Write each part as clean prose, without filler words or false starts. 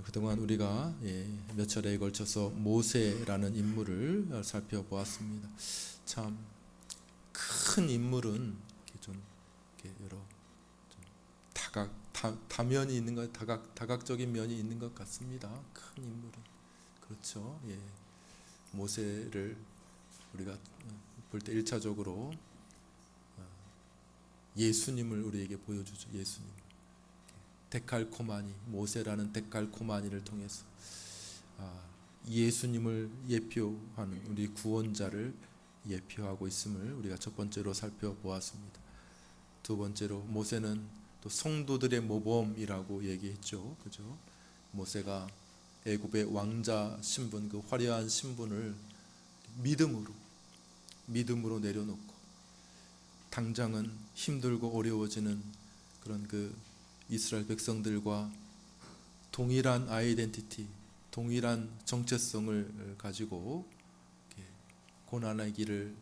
그동안 우리가 몇 차례에 걸쳐서 모세라는 인물을 살펴보았습니다. 참 큰 인물은 이렇게 좀 이렇게 여러 좀 다면이 있는 것, 다각적인 면이 있는 것 같습니다. 큰 인물은 그렇죠. 모세를 우리가 볼 때 1차적으로 예수님을 우리에게 보여주죠. 예수님. 데칼코마니, 모세라는 데칼코마니를 통해서 예수님을 예표하는 우리 구원자를 예표하고 있음을 우리가 첫 번째로 살펴보았습니다. 두 번째로 모세는 또 성도들의 모범이라고 얘기했죠. 그죠? 모세가 애굽의 왕자 신분, 그 화려한 신분을 믿음으로 내려놓고 당장은 힘들고 어려워지는 그런 그 이스라엘 백성들과 동일한 아이덴티티, 동일한 정체성을 가지고 고난의 길을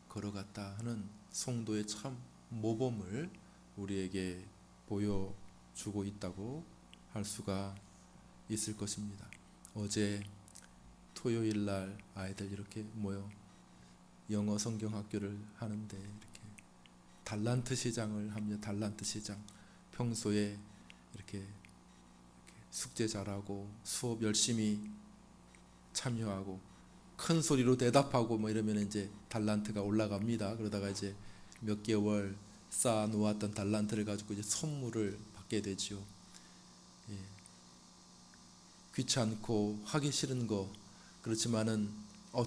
걸어갔다 하는 성도의 참 모범을 우리에게 보여주고 있다고 할 수가 있을 것입니다. 어제 토요일 날 아이들 이렇게 모여 영어 성경 학교를 하는데 이렇게 달란트 시장을 합니다. 달란트 시장. 평소에 이렇게 숙제 잘하고 수업 열심히 참여하고 큰 소리로 대답하고 뭐 이러면 이제 달란트가 올라갑니다. 그러다가 이제 몇 개월 쌓아 놓았던 달란트를 가지고 이제 선물을 받게 되죠. 귀찮고 하기 싫은 거 그렇지만은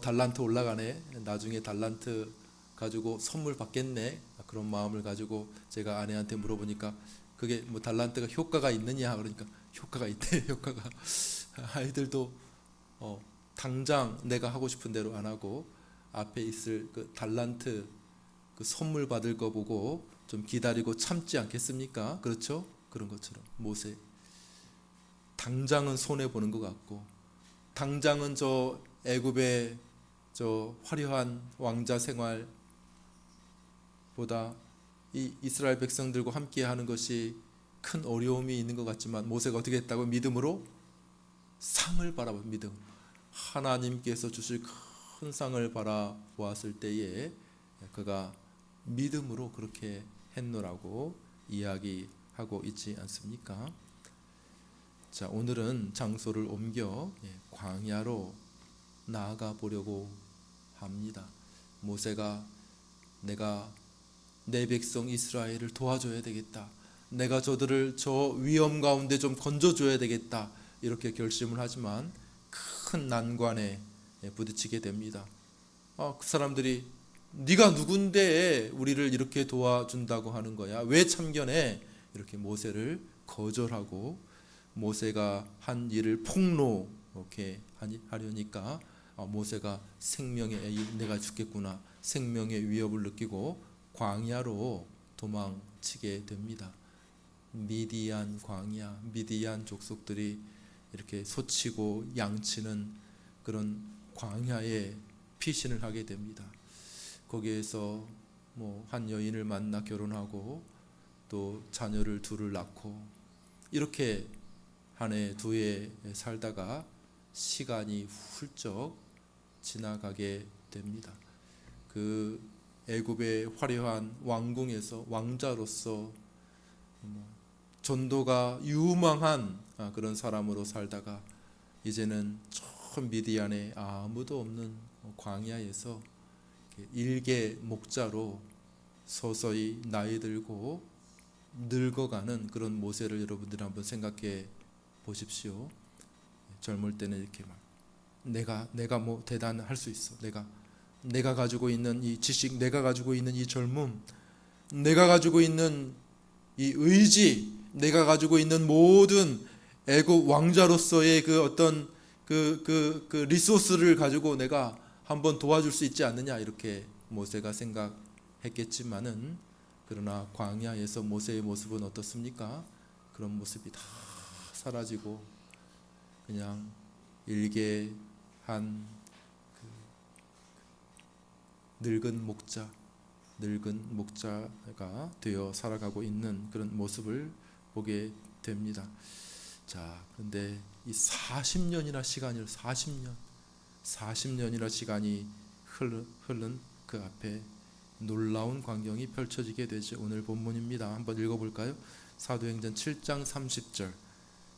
달란트 올라가네. 나중에 달란트 가지고 선물 받겠네. 그런 마음을 가지고 제가 아내한테 물어보니까 그게 뭐 달란트가 효과가 있느냐 그러니까 효과가 있대. 효과가 아이들도 당장 내가 하고 싶은 대로 안 하고 앞에 있을 그 달란트 그 선물 받을 거 보고 좀 기다리고 참지 않겠습니까? 그렇죠? 그런 것처럼 모세 당장은 손해 보는 것 같고 당장은 저 애굽의 저 화려한 왕자 생활보다 이 이스라엘 백성들과 함께 하는 것이 큰 어려움이 있는 것 같지만 모세가 어떻게 했다고? 믿음으로 상을 바라보 믿음. 하나님께서 주실 큰 상을 바라보았을 때에 그가 믿음으로 그렇게 했노라고 이야기하고 있지 않습니까? 자, 오늘은 장소를 옮겨 광야로 나아가 보려고 합니다. 모세가 내가 내 백성 이스라엘을 도와줘야 되겠다. 내가 저들을 저 위험 가운데 좀 건져줘야 되겠다. 이렇게 결심을 하지만 큰 난관에 부딪히게 됩니다. 그 사람들이 네가 누군데 우리를 이렇게 도와준다고 하는 거야? 왜 참견해? 이렇게 모세를 거절하고 모세가 한 일을 폭로하게 하려니까 모세가 내가 죽겠구나 생명의 위협을 느끼고 광야로 도망치게 됩니다. 미디안 광야, 미디안 족속들이 이렇게 소치고 양치는 그런 광야에 피신을 하게 됩니다. 거기에서 뭐 한 여인을 만나 결혼하고 또 자녀를 둘을 낳고 이렇게 한 해 두 해 살다가 시간이 훌쩍 지나가게 됩니다. 그 애굽의 화려한 왕궁에서 왕자로서 전도가 유망한 그런 사람으로 살다가 이제는 저 미디안에 아무도 없는 광야에서 일개 목자로 서서히 나이 들고 늙어가는 그런 모세를 여러분들이 한번 생각해 보십시오. 젊을 때는 이렇게 막 내가 뭐 대단할 수 있어. 내가 가지고 있는 이 지식, 내가 가지고 있는 이 젊음, 내가 가지고 있는 이 의지, 내가 가지고 있는 모든 애국 왕자로서의 그 어떤 그 리소스를 가지고 내가 한번 도와줄 수 있지 않느냐 이렇게 모세가 생각했겠지만은 그러나 광야에서 모세의 모습은 어떻습니까? 그런 모습이 다 사라지고 그냥 일개한 늙은 목자가 되어 살아가고 있는 그런 모습을 보게 됩니다. 자, 그런데 이 40년이나 시간이 40년이나 시간이 흐른 그 앞에 놀라운 광경이 펼쳐지게 되죠. 오늘 본문입니다. 한번 읽어볼까요? 사도행전 7장 30절.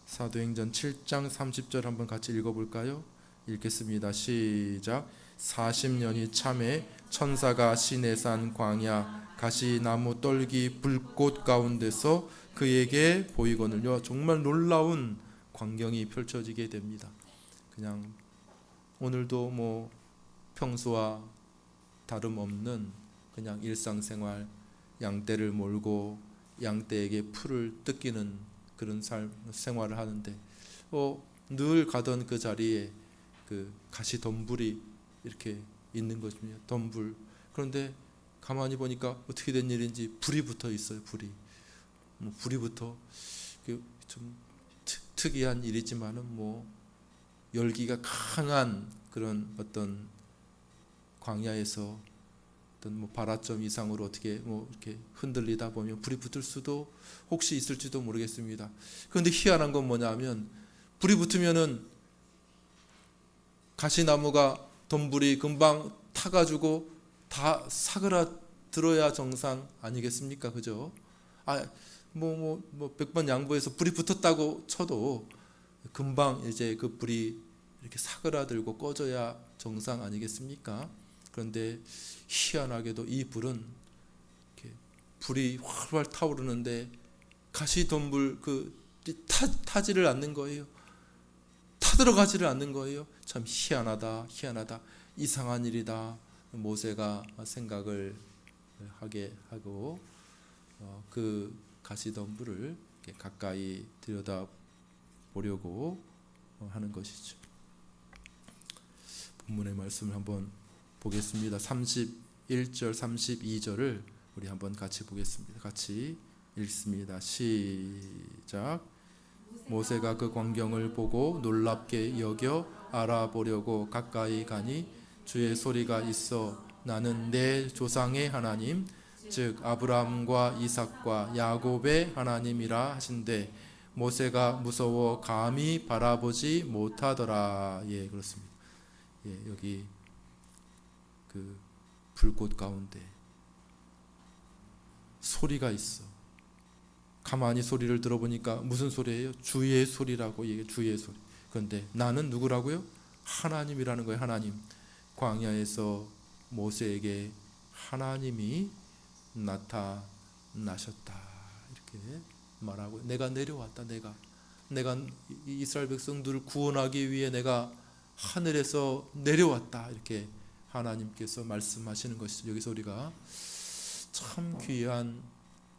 사도행전 7장 30절 한번 같이 읽어볼까요? 읽겠습니다. 시작. 40년이 참에 천사가 시내산 광야 가시나무 떨기 불꽃 가운데서 그에게 보이거늘요. 정말 놀라운 광경이 펼쳐지게 됩니다. 그냥 오늘도 뭐 평소와 다름없는 그냥 일상생활, 양떼를 몰고 양떼에게 풀을 뜯기는 그런 생활을 하는데 늘 가던 그 자리에 그 가시 덤불이 이렇게 있는 것입니다. 덤불. 그런데 가만히 보니까 어떻게 된 일인지 불이 붙어 있어요. 불이 붙어 좀 특이한 일이지만은 열기가 강한 그런 어떤 광야에서 어떤 발화점 이상으로 어떻게 이렇게 흔들리다 보면 불이 붙을 수도 혹시 있을지도 모르겠습니다. 그런데 희한한 건 뭐냐면 불이 붙으면은 가시나무가 덤불이 금방 타가지고 다 사그라들어야 정상 아니겠습니까? 그죠? 백번 양보해서 불이 붙었다고 쳐도 금방 이제 그 불이 이렇게 사그라들고 꺼져야 정상 아니겠습니까? 그런데 희한하게도 이 불은 이렇게 불이 활활 타오르는데 가시덤불 타지를 않는 거예요. 타들어가지를 않는 거예요. 참 희한하다, 이상한 일이다. 모세가 생각을 하게 하고 그 가시덤불을 가까이 들여다 보려고 하는 것이죠. 본문의 말씀을 한번 보겠습니다. 31절, 32절을 우리 한번 같이 보겠습니다. 같이 읽습니다. 시작. 모세가 그 광경을 보고 놀랍게 여겨 알아보려고 가까이 가니 주의 소리가 있어 나는 내 조상의 하나님 즉 아브라함과 이삭과 야곱의 하나님이라 하신대 모세가 무서워 감히 바라보지 못하더라. 예, 그렇습니다. 예, 여기 그 불꽃 가운데 소리가 있어. 가만히 소리를 들어보니까 무슨 소리예요? 주의 소리라고 얘기해. 주의 소리. 그런데 나는 누구라고요? 하나님이라는 거예요. 하나님. 광야에서 모세에게 하나님이 나타나셨다 이렇게 말하고 내가 내려왔다. 내가 이스라엘 백성들을 구원하기 위해 내가 하늘에서 내려왔다 이렇게 하나님께서 말씀하시는 것이죠. 여기서 우리가 참 귀한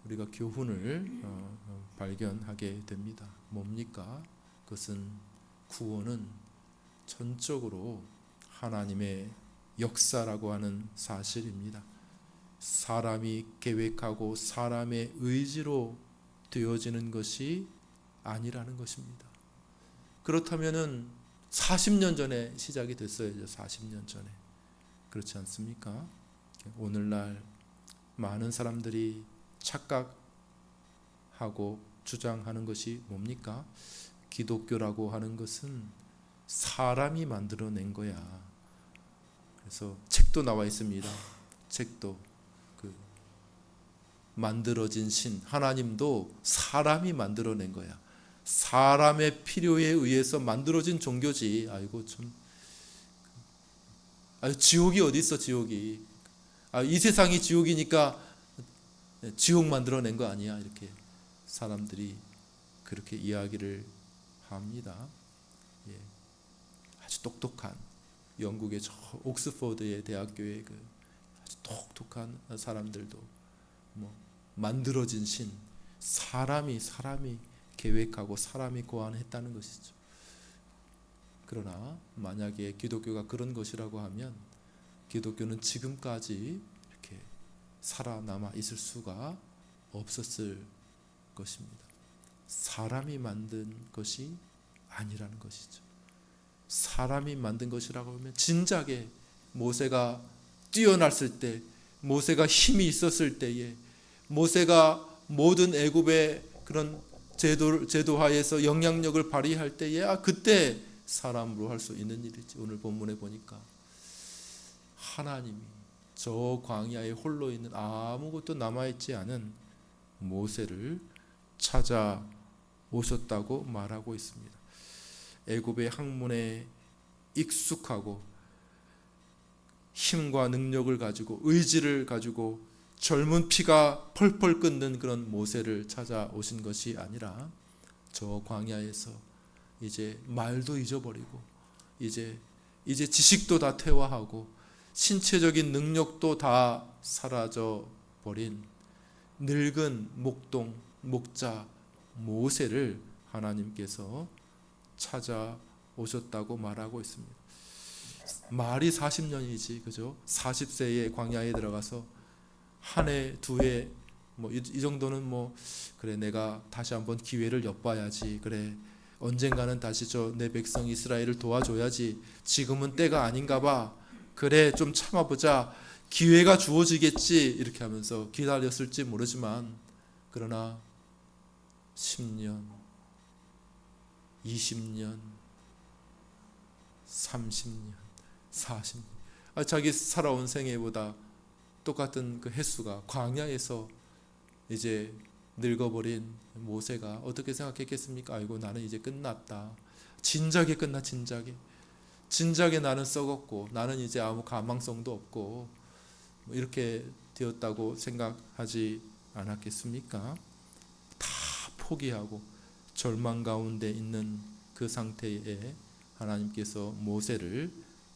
우리가 교훈을 발견하게 됩니다. 뭡니까? 그것은 구원은 전적으로 하나님의 역사라고 하는 사실입니다. 사람이 계획하고 사람의 의지로 되어지는 것이 아니라는 것입니다. 그렇다면은 40년 전에 시작이 됐어야죠. 40년 전에. 그렇지 않습니까? 오늘날 많은 사람들이 착각하고 주장하는 것이 뭡니까? 기독교라고 하는 것은 사람이 만들어낸 거야. 그래서 책도 나와 있습니다. 책도 만들어진 신 하나님도 사람이 만들어낸 거야. 사람의 필요에 의해서 만들어진 종교지. 아이고 참. 지옥이 어디 있어? 지옥이. 이 세상이 지옥이니까 지옥 만들어낸 거 아니야? 이렇게 사람들이 그렇게 이야기를 합니다. 예. 아주 똑똑한 영국의 저 옥스퍼드의 대학교의 그 아주 똑똑한 사람들도 만들어진 신 사람이 계획하고 사람이 고안했다는 것이죠. 그러나 만약에 기독교가 그런 것이라고 하면 기독교는 지금까지 이렇게 살아남아 있을 수가 없었을 것입니다. 사람이 만든 것이 아니라는 것이죠. 사람이 만든 것이라고 하면 진작에 모세가 뛰어났을 때, 모세가 힘이 있었을 때에, 모세가 모든 애굽의 그런 제도하에서 영향력을 발휘할 때야 그때 사람으로 할 수 있는 일이지. 오늘 본문에 보니까 하나님이 저 광야에 홀로 있는 아무것도 남아있지 않은 모세를 찾아오셨다고 말하고 있습니다. 애굽의 학문에 익숙하고 힘과 능력을 가지고 의지를 가지고 젊은 피가 펄펄 끓는 그런 모세를 찾아오신 것이 아니라 저 광야에서 이제 말도 잊어버리고 이제 지식도 다 퇴화하고 신체적인 능력도 다 사라져 버린 늙은 목자 모세를 하나님께서 찾아오셨다고 말하고 있습니다. 말이 40년이지, 그죠? 40세에 광야에 들어가서 한 해, 두 해, 뭐 이 정도는 뭐 그래 내가 다시 한번 기회를 엿봐야지. 그래 언젠가는 다시 저 내 백성 이스라엘을 도와줘야지. 지금은 때가 아닌가 봐. 그래 좀 참아보자. 기회가 주어지겠지. 이렇게 하면서 기다렸을지 모르지만 그러나 10년, 20년, 30년, 40년 자기 살아온 생애보다 똑같은 그 횟수가 광야에서 이제 늙어버린 모세가 어떻게 생각했겠습니까? 아이고 나는 이제 끝났다. 진작에 끝나. 진작에 나는 썩었고 나는 이제 아무 가망성도 없고 뭐 이렇게 되었다고 생각하지 않았겠습니까? 다 포기하고 절망 가운데 있는 그 상태에 하나님께서 모세를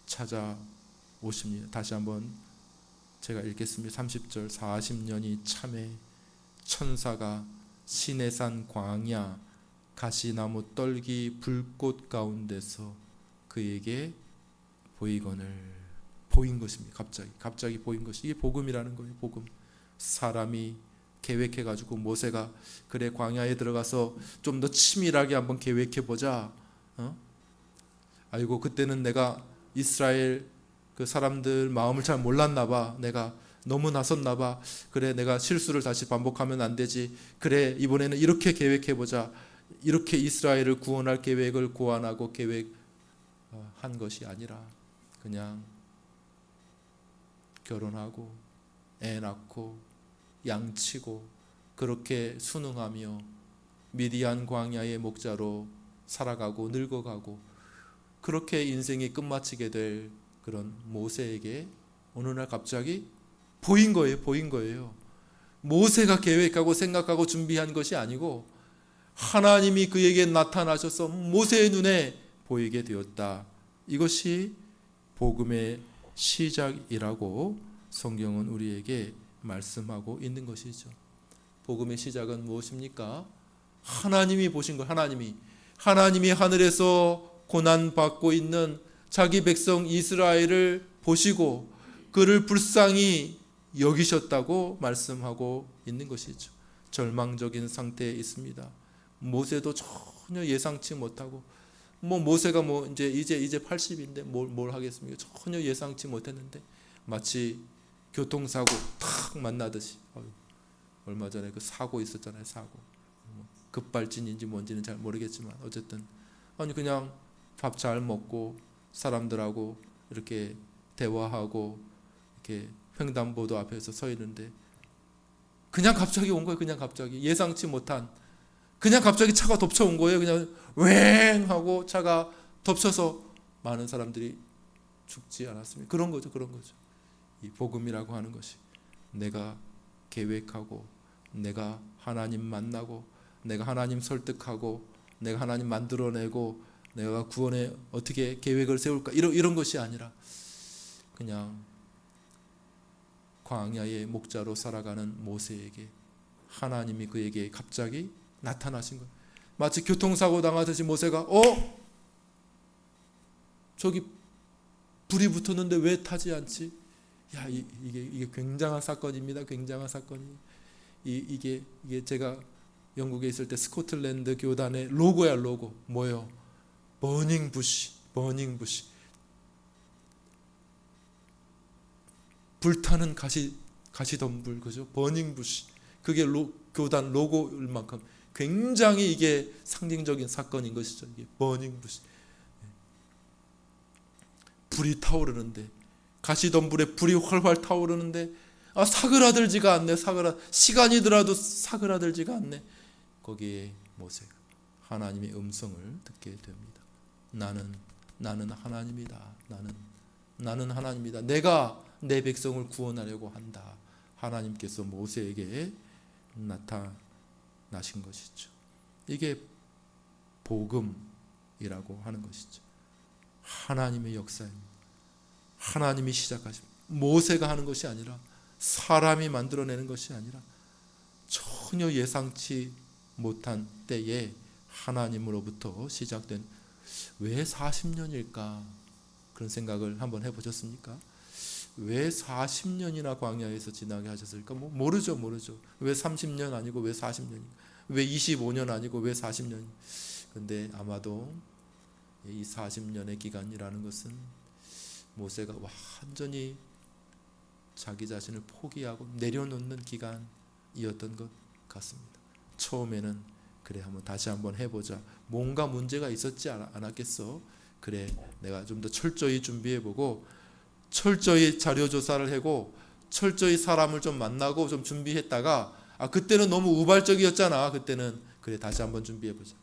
찾아오십니다. 다시 한번 제가 읽겠습니다. 30절 40년이 참에 천사가 시내산 광야 가시나무 떨기 불꽃 가운데서 그에게 보인 것입니다. 갑자기 보인 것이 이게 복음이라는 거예요. 복음. 사람이 계획해가지고 모세가 그래 광야에 들어가서 좀 더 치밀하게 한번 계획해보자. 아이고 그때는 내가 이스라엘 그 사람들 마음을 잘 몰랐나 봐. 내가 너무 나섰나 봐. 그래 내가 실수를 다시 반복하면 안 되지. 그래 이번에는 이렇게 계획해보자. 이렇게 이스라엘을 구원할 계획을 고안하고 계획한 것이 아니라 그냥 결혼하고 애 낳고 양치고 그렇게 순응하며 미디안 광야의 목자로 살아가고 늙어가고 그렇게 인생이 끝마치게 될 그런 모세에게 어느 날 갑자기 보인 거예요. 모세가 계획하고 생각하고 준비한 것이 아니고 하나님이 그에게 나타나셔서 모세의 눈에 보이게 되었다. 이것이 복음의 시작이라고 성경은 우리에게 말씀하고 있는 것이죠. 복음의 시작은 무엇입니까? 하나님이 보신 것. 하나님이 하늘에서 고난받고 있는 자기 백성 이스라엘을 보시고 그를 불쌍히 여기셨다고 말씀하고 있는 것이죠. 절망적인 상태에 있습니다. 모세도 전혀 예상치 못하고 모세가 이제 80인데 뭘 하겠습니까? 전혀 예상치 못했는데 마치 교통사고 탁 만나듯이 얼마 전에 그 사고 있었잖아요. 사고 급발진인지 뭔지는 잘 모르겠지만 어쨌든 그냥 밥 잘 먹고 사람들하고 이렇게 대화하고 이렇게 횡단보도 앞에서 서 있는데 그냥 갑자기 온 거예요. 그냥 갑자기 예상치 못한 그냥 갑자기 차가 덮쳐온 거예요. 그냥 웽 하고 차가 덮쳐서 많은 사람들이 죽지 않았습니까? 그런 거죠. 이 복음이라고 하는 것이 내가 계획하고 내가 하나님 만나고 내가 하나님 설득하고 내가 하나님 만들어내고 내가 구원에 어떻게 계획을 세울까 이런 것이 아니라 그냥 광야의 목자로 살아가는 모세에게 하나님이 그에게 갑자기 나타나신 거예요. 마치 교통사고 당하듯이 모세가 저기 불이 붙었는데 왜 타지 않지? 야 이게 굉장한 사건입니다. 굉장한 사건이 이게 제가 영국에 있을 때 스코틀랜드 교단의 로고야. 로고 뭐예요? 버닝 부시 불타는 가시덤불 그죠? 버닝 부시 그게 교단 로고일 만큼 굉장히 이게 상징적인 사건인 것이죠. 이게 버닝 부시, 불이 타오르는데, 가시덤불에 불이 활활 타오르는데 사그라들지가 않네. 시간이 들어도 사그라들지가 않네. 거기에 모세가 하나님의 음성을 듣게 됩니다. 나는 하나님이다. 나는 하나님이다. 내가 내 백성을 구원하려고 한다. 하나님께서 모세에게 나타나신 것이죠. 이게 복음이라고 하는 것이죠. 하나님의 역사입니다. 하나님이 시작하십니다. 모세가 하는 것이 아니라, 사람이 만들어내는 것이 아니라, 전혀 예상치 못한 때에 하나님으로부터 시작된, 왜 40년일까? 그런 생각을 한번 해보셨습니까? 왜 40년이나 광야에서 지나게 하셨을까? 모르죠. 왜 30년 아니고 왜 40년인가? 왜 25년 아니고 왜 40년? 근데 아마도 이 40년의 기간이라는 것은 모세가 완전히 자기 자신을 포기하고 내려놓는 기간이었던 것 같습니다. 처음에는 그래, 다시 한번 해보자. 뭔가 문제가 있었지 않았겠어? 그래, 내가 좀 더 철저히 준비해보고, 철저히 자료 조사를 하고, 철저히 사람을 좀 만나고 좀 준비했다가, 그때는 너무 우발적이었잖아. 그때는 그래, 다시 한번 준비해보자.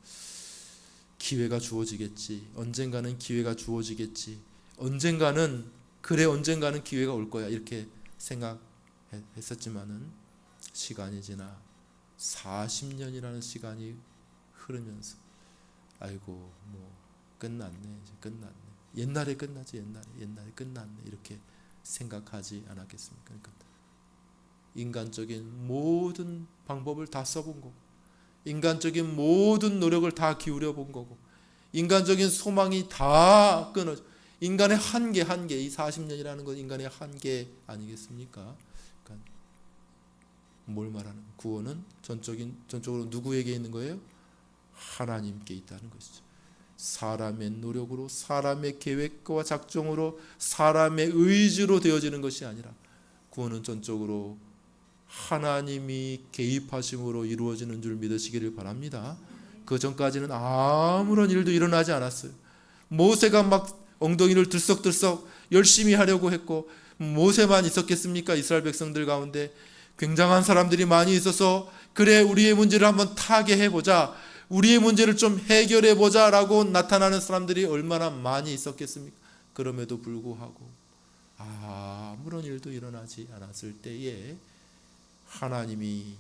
기회가 주어지겠지. 언젠가는 기회가 주어지겠지. 언젠가는 기회가 올 거야. 이렇게 생각했었지만은 시간이 지나 40년이라는 시간이 흐르면서, 아이고, 끝났네. 이제 끝났네. 옛날에 끝나지. 옛날에 끝났네. 이렇게 생각하지 않았겠습니까? 그러니까 인간적인 모든 방법을 다 써본 거고, 인간적인 모든 노력을 다 기울여 본 거고, 인간적인 소망이 다 끊어져. 인간의 한계, 이 40년이라는 건 인간의 한계 아니겠습니까? 그러니까 뭘 말하는 거예요? 구원은 전적으로 누구에게 있는 거예요? 하나님께 있다는 것이죠. 사람의 노력으로, 사람의 계획과 작정으로, 사람의 의지로 되어지는 것이 아니라, 구원은 전적으로 하나님이 개입하심으로 이루어지는 줄 믿으시기를 바랍니다. 그 전까지는 아무런 일도 일어나지 않았어요. 모세가 막 엉덩이를 들썩들썩 열심히 하려고 했고, 모세만 있었겠습니까? 이스라엘 백성들 가운데 굉장한 사람들이 많이 있어서, 그래, 우리의 문제를 한번 타개해보자, 우리의 문제를 좀 해결해보자 라고 나타나는 사람들이 얼마나 많이 있었겠습니까? 그럼에도 불구하고 아무런 일도 일어나지 않았을 때에 하나님이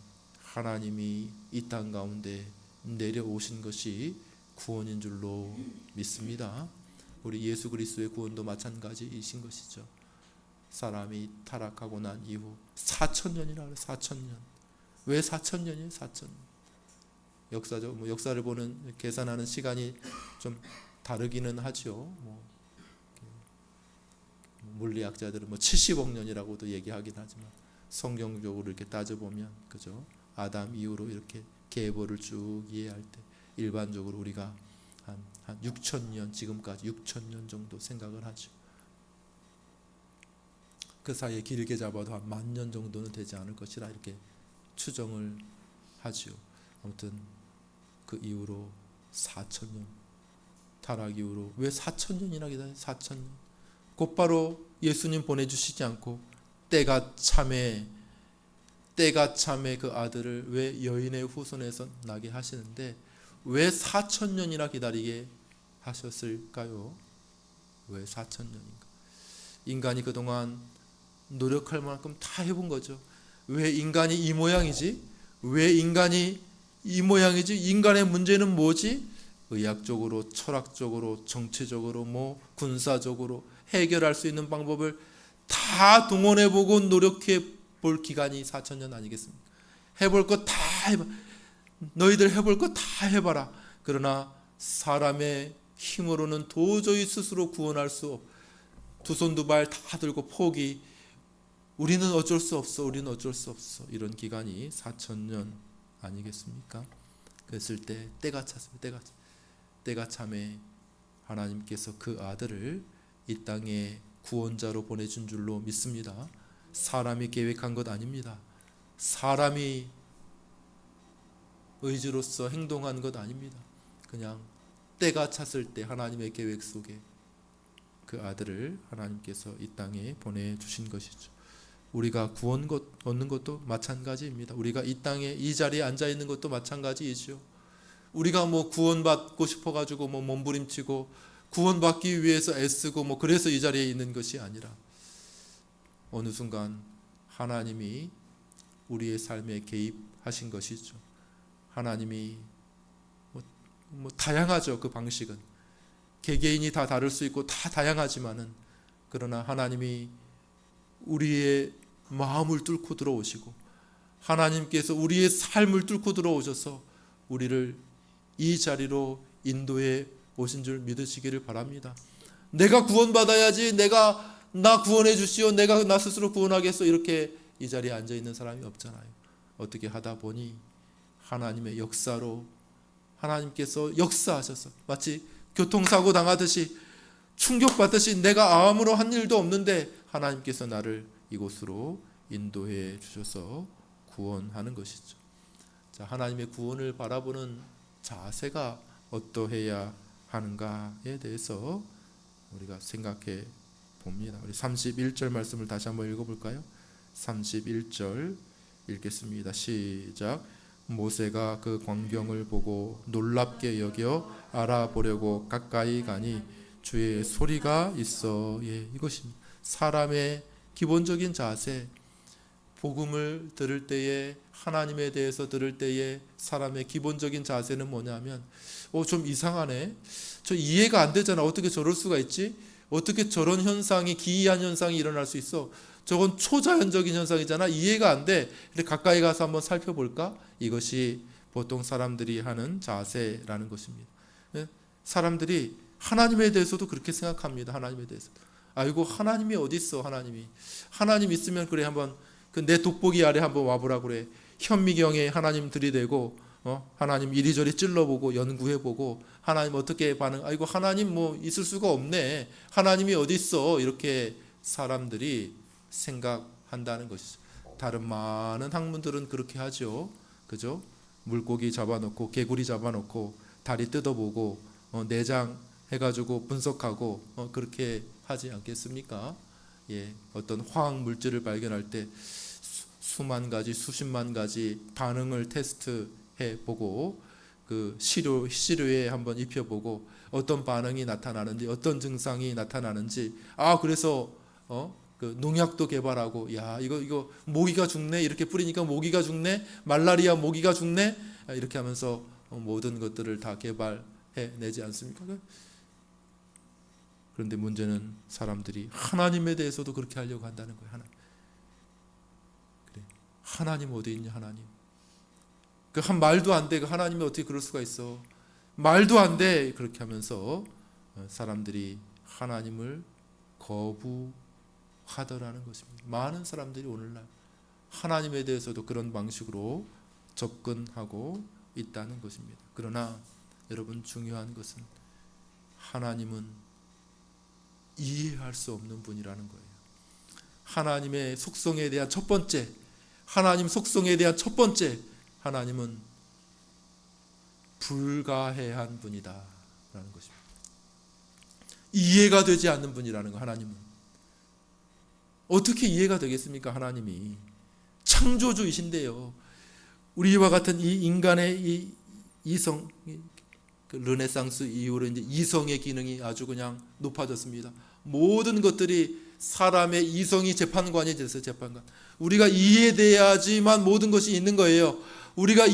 이 땅 가운데 내려오신 것이 구원인 줄로 믿습니다. 우리 예수 그리스도의 구원도 마찬가지이신 것이죠. 사람이 타락하고 난 이후 4,000년이라 그래요. 4,000년. 왜 4,000년이에요? 4,000년. 역사를 보는, 계산하는 시간이 좀 다르기는 하죠. 물리학자들은 70억 년이라고도 얘기하긴 하지만, 성경적으로 이렇게 따져보면, 그죠? 아담 이후로 이렇게 계보를 쭉 이해할 때 일반적으로 우리가 한 6,000년, 지금까지 6,000년 정도 생각을 하죠. 그 사이에 길게 잡아도 한 10,000년 정도는 되지 않을 것이라 이렇게 추정을 하죠. 아무튼 그 이후로 4,000년, 타락 이후로 왜 4,000년이나 기다려요? 4,000년. 곧바로 예수님 보내주시지 않고 때가 참에 그 아들을 왜 여인의 후손에서 나게 하시는데, 왜 4,000년이나 기다리게 하셨을까요? 왜 4,000년인가? 인간이 그동안 노력할 만큼 다 해본 거죠. 왜 인간이 이 모양이지? 인간의 문제는 뭐지? 의학적으로, 철학적으로, 정치적으로, 군사적으로 해결할 수 있는 방법을 다 동원해보고 노력해볼 기간이 4,000년 아니겠습니까? 해볼 거 다 해봐. 너희들 해볼 거 다 해봐라. 그러나 사람의 힘으로는 도저히 스스로 구원할 수 없. 두 손 두 발 다 들고 포기. 우리는 어쩔 수 없어. 이런 기간이 4,000년 아니겠습니까? 그랬을 때 때가 찼습니다. 때가 참에 하나님께서 그 아들을 이 땅에 구원자로 보내준 줄로 믿습니다. 사람이 계획한 것 아닙니다. 사람이 의지로서 행동한 것 아닙니다. 그냥 때가 찼을 때 하나님의 계획 속에 그 아들을 하나님께서 이 땅에 보내주신 것이죠. 우리가 구원 얻는 것도 마찬가지입니다. 우리가 이 땅에 이 자리에 앉아 있는 것도 마찬가지이죠. 우리가 구원받고 싶어가지고 몸부림치고 구원받기 위해서 애쓰고 그래서 이 자리에 있는 것이 아니라 어느 순간 하나님이 우리의 삶에 개입하신 것이죠. 하나님이 다양하죠. 그 방식은 개개인이 다 다를 수 있고 다 다양하지만은 그러나 하나님이 우리의 마음을 뚫고 들어오시고 하나님께서 우리의 삶을 뚫고 들어오셔서 우리를 이 자리로 인도해 오신 줄 믿으시기를 바랍니다. 내가 구원받아야지, 나 구원해 주시오, 내가 나 스스로 구원하겠어, 이렇게 이 자리에 앉아 있는 사람이 없잖아요. 어떻게 하다 보니 하나님의 역사로 하나님께서 역사하셔서 마치 교통사고 당하듯이 충격받듯이 내가 아무런 한 일도 없는데 하나님께서 나를 이곳으로 인도해 주셔서 구원하는 것이죠. 자, 하나님의 구원을 바라보는 자세가 어떠해야 하는가에 대해서 우리가 생각해 봅니다. 우리 31절 말씀을 다시 한번 읽어볼까요? 31절 읽겠습니다. 시작. 모세가 그 광경을 보고 놀랍게 여겨 알아보려고 가까이 가니 주의 소리가 있어. 이것입니다. 사람의 기본적인 자세, 복음을 들을 때에 하나님에 대해서 들을 때에 사람의 기본적인 자세는 뭐냐면 좀 이상하네, 저 이해가 안 되잖아, 어떻게 저럴 수가 있지, 어떻게 저런 현상이, 기이한 현상이 일어날 수 있어, 저건 초자연적인 현상이잖아, 이해가 안 돼. 근데 가까이 가서 한번 살펴볼까? 이것이 보통 사람들이 하는 자세라는 것입니다. 사람들이 하나님에 대해서도 그렇게 생각합니다. 하나님에 대해서 아이고 하나님이 어디 있어, 하나님 있으면 그래 한번 내 돋보기 아래 한번 와보라 그래. 현미경에 하나님 들이대고 하나님 이리저리 찔러보고 연구해보고 하나님 어떻게 반응, 아이고 하나님 있을 수가 없네, 하나님이 어디 있어, 이렇게 사람들이 생각한다는 것이죠. 다른 많은 학문들은 그렇게 하죠. 그죠? 물고기 잡아놓고 개구리 잡아놓고 다리 뜯어보고 내장 해가지고 분석하고 그렇게 하지 않겠습니까? 어떤 화학 물질을 발견할 때 수만 가지, 수십만 가지 반응을 테스트해 보고 그 시료에 한번 입혀보고 어떤 반응이 나타나는지, 어떤 증상이 나타나는지, 그래서 그 농약도 개발하고, 이거 모기가 죽네, 이렇게 뿌리니까 모기가 죽네, 말라리아 모기가 죽네, 이렇게 하면서 모든 것들을 다 개발해내지 않습니까? 그런데 문제는 사람들이 하나님에 대해서도 그렇게 하려고 한다는 거예요. 하나님 어디 있냐, 하나님. 한 말도 안 돼. 하나님이 어떻게 그럴 수가 있어. 말도 안 돼. 그렇게 하면서 사람들이 하나님을 거부하더라는 것입니다. 많은 사람들이 오늘날 하나님에 대해서도 그런 방식으로 접근하고 있다는 것입니다. 그러나 여러분, 중요한 것은 하나님은 이해할 수 없는 분이라는 거예요. 하나님의 속성에 대한 첫 번째, 하나님은 불가해한 분이다 라는 것입니다. 이해가 되지 않는 분이라는 거. 하나님은 어떻게 이해가 되겠습니까? 하나님이 창조주이신데요, 우리와 같은 이 인간의 이 이성, 르네상스 이후로 이제 이성의 기능이 아주 그냥 높아졌습니다. 모든 것들이 사람의 이성이 재판관이 됐어요. 재판관. 우리가 이해돼야지만 모든 것이 있는 거예요. 우리가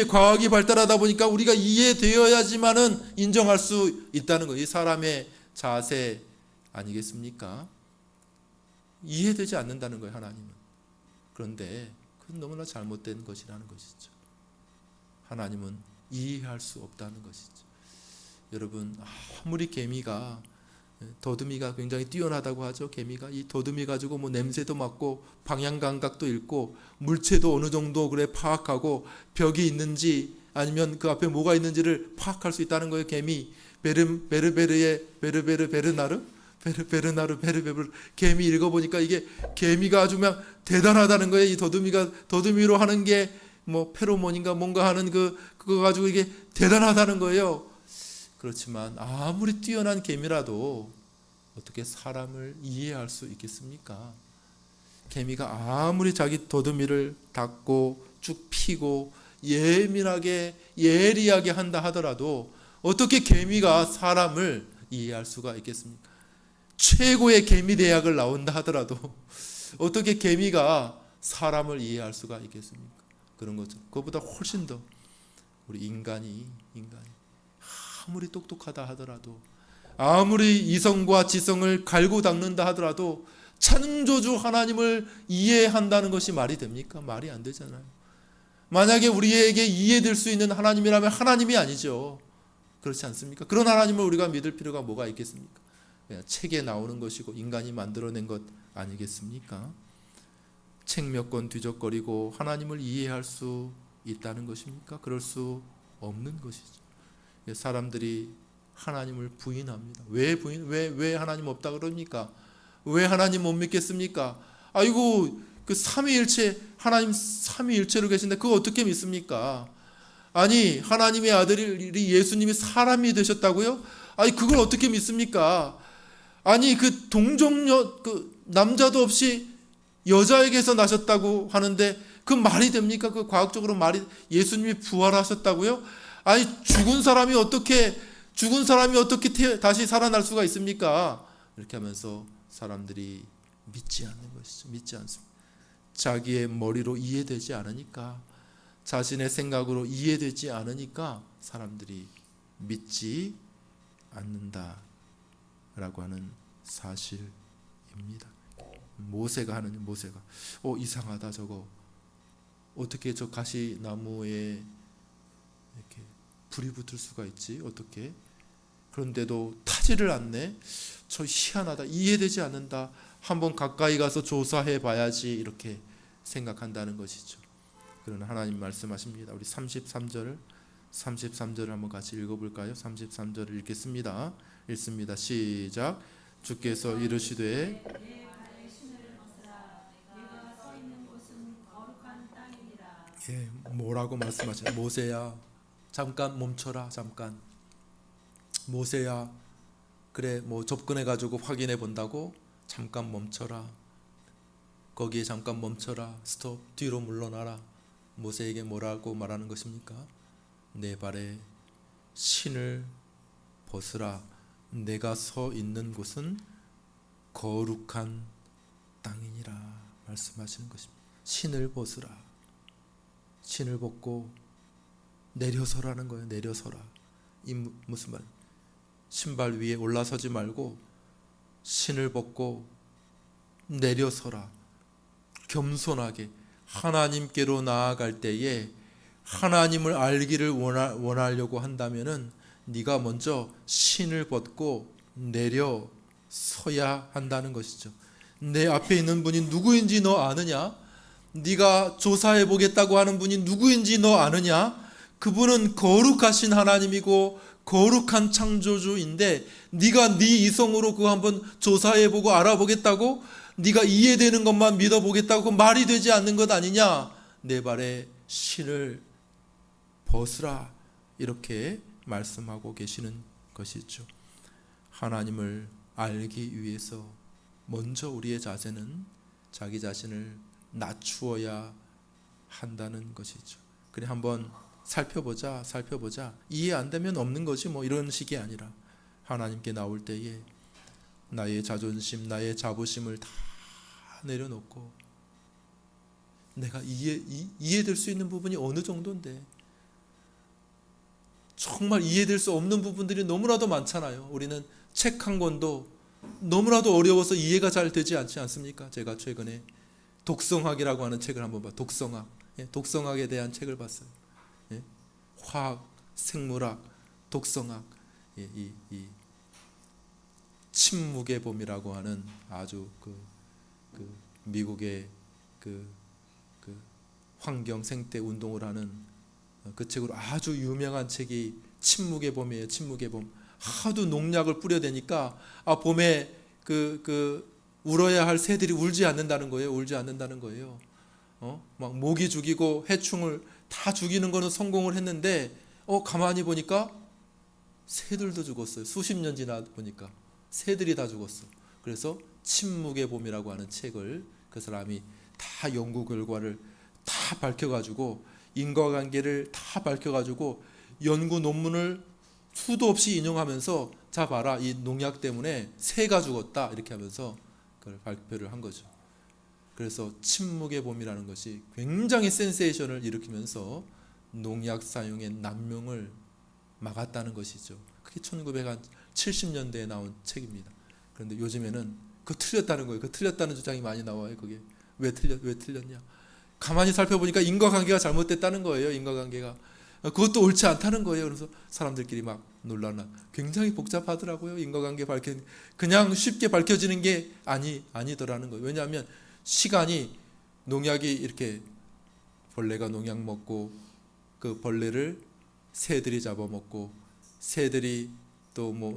과학이 발달하다 보니까 우리가 이해되어야지만은 인정할 수 있다는 거예요. 이 사람의 자세 아니겠습니까? 이해되지 않는다는 거예요, 하나님은. 그런데 그건 너무나 잘못된 것이라는 것이죠. 하나님은 이해할 수 없다는 것이죠. 여러분, 아무리 개미가, 더듬이가 굉장히 뛰어나다고 하죠. 개미가 이 더듬이 가지고 냄새도 맡고 방향 감각도 읽고 물체도 어느 정도 파악하고 벽이 있는지 아니면 그 앞에 뭐가 있는지를 파악할 수 있다는 거예요. 개미. 베르베르의 베르나르 개미 읽어보니까 이게 개미가 아주 그냥 대단하다는 거예요. 이 더듬이로 하는 게 뭐 페로몬인가 뭔가 하는 그거 가지고 이게 대단하다는 거예요. 그렇지만 아무리 뛰어난 개미라도 어떻게 사람을 이해할 수 있겠습니까? 개미가 아무리 자기 더듬이를 닫고 쭉 피고 예민하게 예리하게 한다 하더라도 어떻게 개미가 사람을 이해할 수가 있겠습니까? 최고의 개미 대학을 나온다 하더라도 어떻게 개미가 사람을 이해할 수가 있겠습니까? 그런 거죠. 그것보다 훨씬 더 우리 인간이 아무리 똑똑하다 하더라도 아무리 이성과 지성을 갈고 닦는다 하더라도 창조주 하나님을 이해한다는 것이 말이 됩니까? 말이 안 되잖아요. 만약에 우리에게 이해될 수 있는 하나님이라면 하나님이 아니죠. 그렇지 않습니까? 그런 하나님을 우리가 믿을 필요가 뭐가 있겠습니까? 그냥 책에 나오는 것이고 인간이 만들어낸 것 아니겠습니까? 책 몇 권 뒤적거리고 하나님을 이해할 수 있다는 것입니까? 그럴 수 없는 것이죠. 사람들이 하나님을 부인합니다. 왜 하나님 없다 그럽니까? 왜 하나님 못 믿겠습니까? 아이고 그 삼위일체 하나님 삼위일체로 계신데 그거 어떻게 믿습니까? 아니 하나님의 아들이 예수님이 사람이 되셨다고요? 아니 그걸 어떻게 믿습니까? 아니 그 동정녀 그 남자도 없이 여자에게서 나셨다고 하는데 그 말이 됩니까? 그 과학적으로 말이 예수님이 부활하셨다고요? 아니 죽은 사람이 어떻게 다시 살아날 수가 있습니까? 이렇게 하면서 사람들이 믿지 않는 것이죠. 믿지 않습니다. 자기의 머리로 이해되지 않으니까, 자신의 생각으로 이해되지 않으니까 사람들이 믿지 않는다라고 하는 사실입니다. 모세가 이상하다 저거 어떻게 저 가시나무에 이렇게 불이 붙을 수가 있지? 어떻게? 그런데도 타지를 않네. 저 희한하다. 이해되지 않는다. 한번 가까이 가서 조사해 봐야지 이렇게 생각한다는 것이죠. 그러나 하나님 말씀하십니다. 우리 33절을 한번 같이 읽어볼까요? 33절을 읽겠습니다. 읽습니다. 시작. 주께서 이르시되 뭐라고 말씀하시나요? 모세야 잠깐 멈춰라. 잠깐 모세야 그래 뭐 접근해 가지고 확인해 본다고? 잠깐 멈춰라. 거기에 잠깐 멈춰라. 스톱. 뒤로 물러나라. 모세에게 뭐라고 말하는 것입니까? 내 발에 신을 벗으라. 내가 서 있는 곳은 거룩한 땅이니라 말씀하시는 것입니다. 신을 벗으라. 신을 벗고 내려서라는 거예요. 내려서라. 이 무슨 말? 신발 위에 올라서지 말고 신을 벗고 내려서라. 겸손하게 하나님께로 나아갈 때에 하나님을 알기를 원하려고 한다면은 네가 먼저 신을 벗고 내려서야 한다는 것이죠. 내 앞에 있는 분이 누구인지 너 아느냐? 네가 조사해 보겠다고 하는 분이 누구인지 너 아느냐? 그분은 거룩하신 하나님이고 거룩한 창조주인데 네가 네 이성으로 그거 한번 조사해 보고 알아보겠다고? 네가 이해되는 것만 믿어보겠다고 말이 되지 않는 것 아니냐? 내 발에 신을 벗으라 이렇게 말씀하고 계시는 것이죠. 하나님을 알기 위해서 먼저 우리의 자세는 자기 자신을 낮추어야 한다는 것이죠. 그래 한번 살펴보자. 이해 안 되면 없는 거지 뭐 이런 식이 아니라 하나님께 나올 때에 나의 자존심, 나의 자부심을 다 내려놓고 내가 이해될 수 있는 부분이 어느 정도인데 정말 이해될 수 없는 부분들이 너무나도 많잖아요. 우리는 책 한 권도 너무나도 어려워서 이해가 잘 되지 않지 않습니까? 제가 최근에 독성학이라고 하는 책을 한번 봤어요. 독성학에 대한 책을 봤어요. 화학, 생물학, 독성학, 이 침묵의 봄이라고 하는 아주 그 미국의 그 환경 생태 운동을 하는 그 책으로 아주 유명한 책이 침묵의 봄이에요. 침묵의 봄. 하도 농약을 뿌려대니까 봄에 울어야 할 새들이 울지 않는다는 거예요. 막 모기 죽이고 해충을 다 죽이는 거는 성공을 했는데 가만히 보니까 새들도 죽었어요. 수십 년 지나 보니까 새들이 다 죽었어. 그래서 침묵의 봄이라고 하는 책을 그 사람이 다 연구 결과를 다 밝혀가지고 인과관계를 다 밝혀가지고 연구 논문을 수도 없이 인용하면서 자 봐라, 이 농약 때문에 새가 죽었다 이렇게 하면서 그걸 발표를 한 거죠. 그래서 침묵의 봄이라는 것이 굉장히 센세이션을 일으키면서 농약 사용의 난명을 막았다는 것이죠. 그게 1970년대에 나온 책입니다. 그런데 요즘에는 그거 틀렸다는 거예요. 그 틀렸다는 주장이 많이 나와요. 그게 왜 틀렸냐? 가만히 살펴보니까 인과관계가 잘못됐다는 거예요. 인과관계가 그것도 옳지 않다는 거예요. 그래서 사람들끼리 막 논란나. 굉장히 복잡하더라고요. 인과관계 그냥 쉽게 밝혀지는 게 아니더라는 거예요. 왜냐하면 시간이 농약이 이렇게 벌레가 농약 먹고 그 벌레를 새들이 잡아먹고 새들이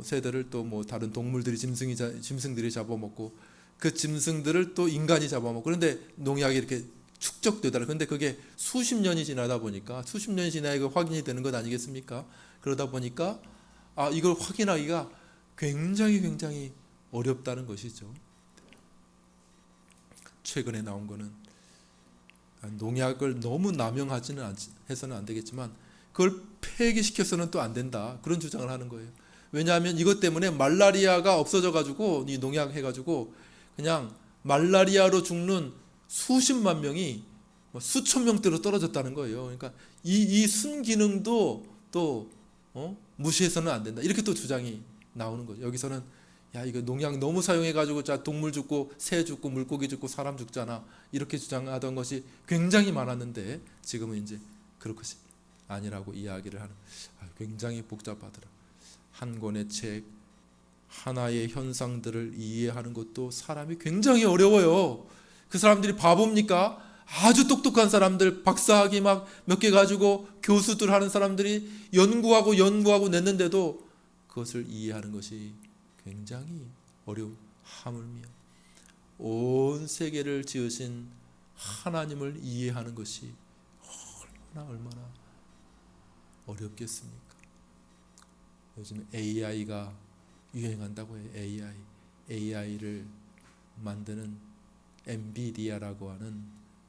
새들을 또 다른 동물들이 짐승들이 잡아먹고 그 짐승들을 또 인간이 잡아먹고 그런데 농약이 이렇게 축적되더라. 그런데 그게 수십 년이 지나다 보니까 수십 년이 지나야 그 확인이 되는 것 아니겠습니까? 그러다 보니까 이걸 확인하기가 굉장히 어렵다는 것이죠. 최근에 나온 거는 농약을 너무 해서는 안 되겠지만 그걸 폐기시켜서는 또 안 된다. 그런 주장을 하는 거예요. 왜냐하면 이것 때문에 말라리아가 없어져 가지고 이 농약 해가지고 그냥 말라리아로 죽는 수십만 명이 수천 명대로 떨어졌다는 거예요. 그러니까 이 순기능도 또 무시해서는 안 된다. 이렇게 또 주장이 나오는 거죠. 여기서는 이거 농약 너무 사용해가지고 동물 죽고 새 죽고 물고기 죽고 사람 죽잖아. 이렇게 주장하던 것이 굉장히 많았는데 지금은 이제 그럴 것이 아니라고 이야기를 하는. 굉장히 복잡하더라. 한 권의 책 하나의 현상들을 이해하는 것도 사람이 굉장히 어려워요. 그 사람들이 바보입니까? 아주 똑똑한 사람들, 박사학위 막 몇 개 가지고 교수들 하는 사람들이 연구하고 냈는데도 그것을 이해하는 것이 굉장히 어려운. 하물며 온 세계를 지으신 하나님을 이해하는 것이 얼마나 어렵겠습니까? 요즘 AI가 유행한다고 해요. AI를 만드는 엔비디아라고 하는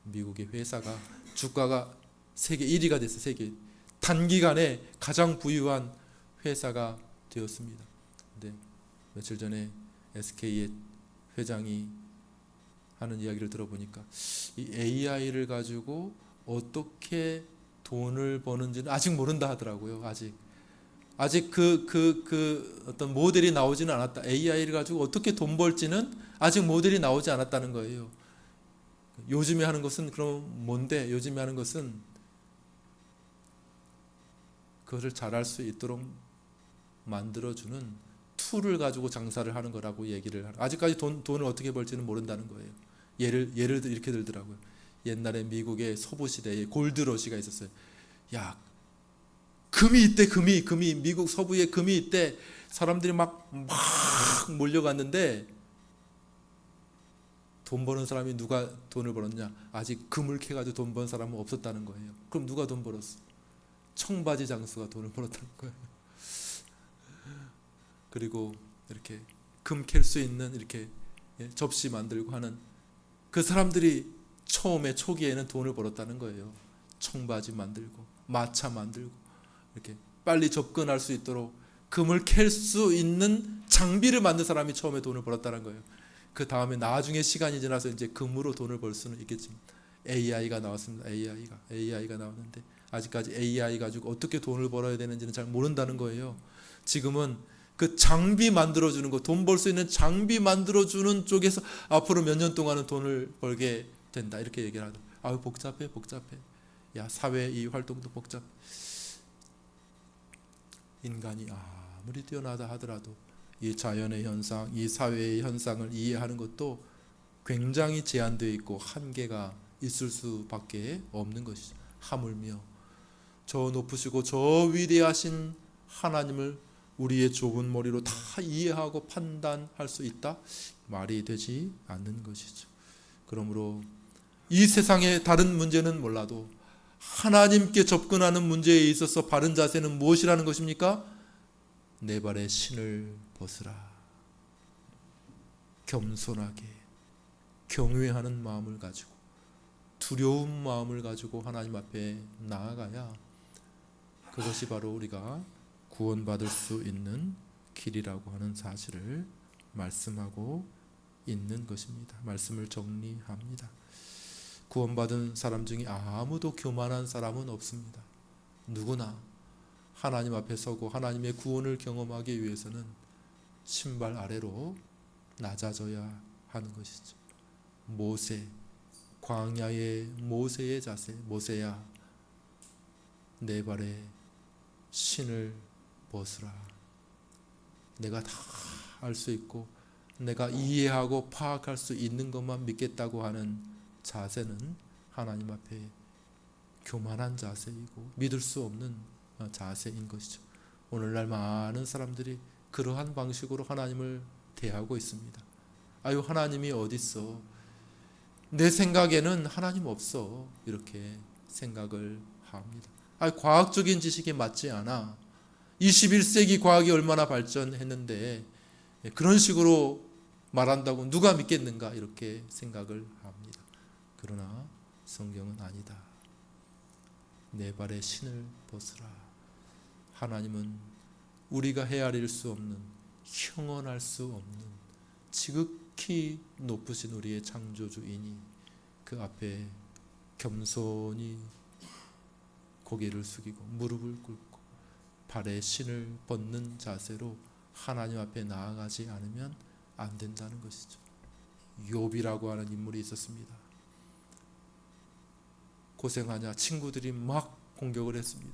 미국의 회사가 주가가 세계 1위가 됐어요. 세계 단기간에 가장 부유한 회사가 되었습니다. 근데 며칠 전에 SK의 회장이 하는 이야기를 들어보니까 이 AI를 가지고 어떻게 돈을 버는지는 아직 모른다 하더라고요. 아직 그 어떤 모델이 나오지는 않았다. AI를 가지고 어떻게 돈 벌지는 아직 모델이 나오지 않았다는 거예요. 요즘에 하는 것은 그럼 뭔데? 요즘에 하는 것은 그것을 잘할 수 있도록 만들어주는 툴을 가지고 장사를 하는 거라고 얘기를 하는. 아직까지 돈을 어떻게 벌지는 모른다는 거예요. 예를 이렇게 들더라고요. 옛날에 미국의 서부 시대에 골드러시가 있었어요. 금이 있대. 금이 미국 서부에 금이 있대. 사람들이 막 몰려갔는데 돈 버는 사람이 누가 돈을 벌었냐? 아직 금을 캐가지고 돈 버는 사람은 없었다는 거예요. 그럼 누가 돈 벌었어? 청바지 장수가 돈을 벌었다는 거예요. 그리고 이렇게 금 캘 수 있는 이렇게 접시 만들고 하는 그 사람들이 초기에는 돈을 벌었다는 거예요. 청바지 만들고 마차 만들고 이렇게 빨리 접근할 수 있도록 금을 캘 수 있는 장비를 만든 사람이 처음에 돈을 벌었다는 거예요. 그 다음에 나중에 시간이 지나서 이제 금으로 돈을 벌 수는 있겠지만 AI가 나왔습니다. AI가 나왔는데 아직까지 AI 가지고 어떻게 돈을 벌어야 되는지는 잘 모른다는 거예요. 지금은 그 장비 만들어주는 거, 돈 벌 수 있는 장비 만들어주는 쪽에서 앞으로 몇 년 동안은 돈을 벌게 된다 이렇게 얘기를 하더라고요. 복잡해. 사회 이 활동도 복잡해. 인간이 아무리 뛰어나다 하더라도 이 자연의 현상, 이 사회의 현상을 이해하는 것도 굉장히 제한되어 있고 한계가 있을 수밖에 없는 것이죠. 하물며 저 높으시고 저 위대하신 하나님을 우리의 좁은 머리로 다 이해하고 판단할 수 있다? 말이 되지 않는 것이죠. 그러므로 이 세상의 다른 문제는 몰라도 하나님께 접근하는 문제에 있어서 바른 자세는 무엇이라는 것입니까? 내 발에 신을 벗으라. 겸손하게 경외하는 마음을 가지고 두려운 마음을 가지고 하나님 앞에 나아가야 그것이 바로 우리가 구원받을 수 있는 길이라고 하는 사실을 말씀하고 있는 것입니다. 말씀을 정리합니다. 구원받은 사람 중에 아무도 교만한 사람은 없습니다. 누구나 하나님 앞에 서고 하나님의 구원을 경험하기 위해서는 신발 아래로 낮아져야 하는 것이죠. 모세, 광야의 모세의 자세, 모세야 내 발에 신을 벗으라. 내가 다 알 수 있고 내가 이해하고 파악할 수 있는 것만 믿겠다고 하는 자세는 하나님 앞에 교만한 자세이고 믿을 수 없는 자세인 것이죠. 오늘날 많은 사람들이 그러한 방식으로 하나님을 대하고 있습니다. 아유, 하나님이 어디 있어? 내 생각에는 하나님 없어. 이렇게 생각을 합니다. 아유, 과학적인 지식에 맞지 않아. 21세기 과학이 얼마나 발전했는데 그런 식으로 말한다고 누가 믿겠는가? 이렇게 생각을 합니다. 그러나 성경은 아니다. 내 발에 신을 벗으라. 하나님은 우리가 헤아릴 수 없는, 형언할 수 없는 지극히 높으신 우리의 창조주이니 그 앞에 겸손히 고개를 숙이고 무릎을 꿇고 발에 신을 벗는 자세로 하나님 앞에 나아가지 않으면 안 된다는 것이죠. 욥이라고 하는 인물이 있었습니다. 고생하냐 친구들이 막 공격을 했습니다.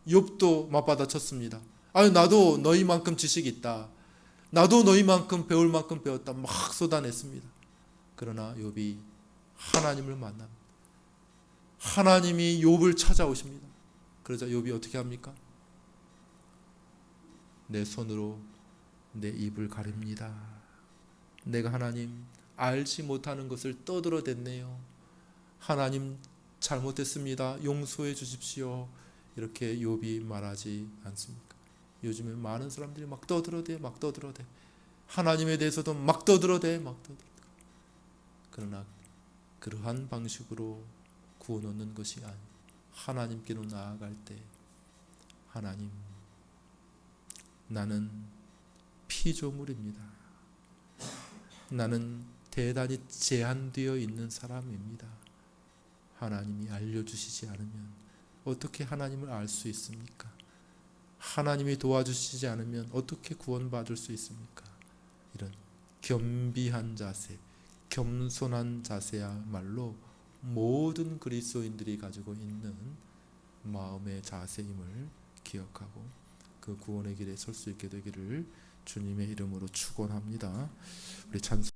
욥도 맞받아쳤습니다. 아유, 나도 너희만큼 지식이 있다. 나도 너희만큼 배울 만큼 배웠다. 막 쏟아냈습니다. 그러나 욥이 하나님을 만납니다. 하나님이 욥을 찾아오십니다. 그러자 욥이 어떻게 합니까? 내 손으로 내 입을 가립니다. 내가 하나님 알지 못하는 것을 떠들어댔네요. 하나님 잘못했습니다. 용서해 주십시오. 이렇게 욥이 말하지 않습니까? 요즘에 많은 사람들이 막 떠들어대. 하나님에 대해서도 막 떠들어대. 그러나 그러한 방식으로 구원 얻는 것이 아니고 하나님께로 나아갈 때 하나님, 나는 피조물입니다. 나는 대단히 제한되어 있는 사람입니다. 하나님이 알려주시지 않으면 어떻게 하나님을 알 수 있습니까? 하나님이 도와주시지 않으면 어떻게 구원받을 수 있습니까? 이런 겸비한 자세, 겸손한 자세야말로 모든 그리스도인들이 가지고 있는 마음의 자세임을 기억하고 그 구원의 길에 설 수 있게 되기를 주님의 이름으로 축원합니다. 우리 찬송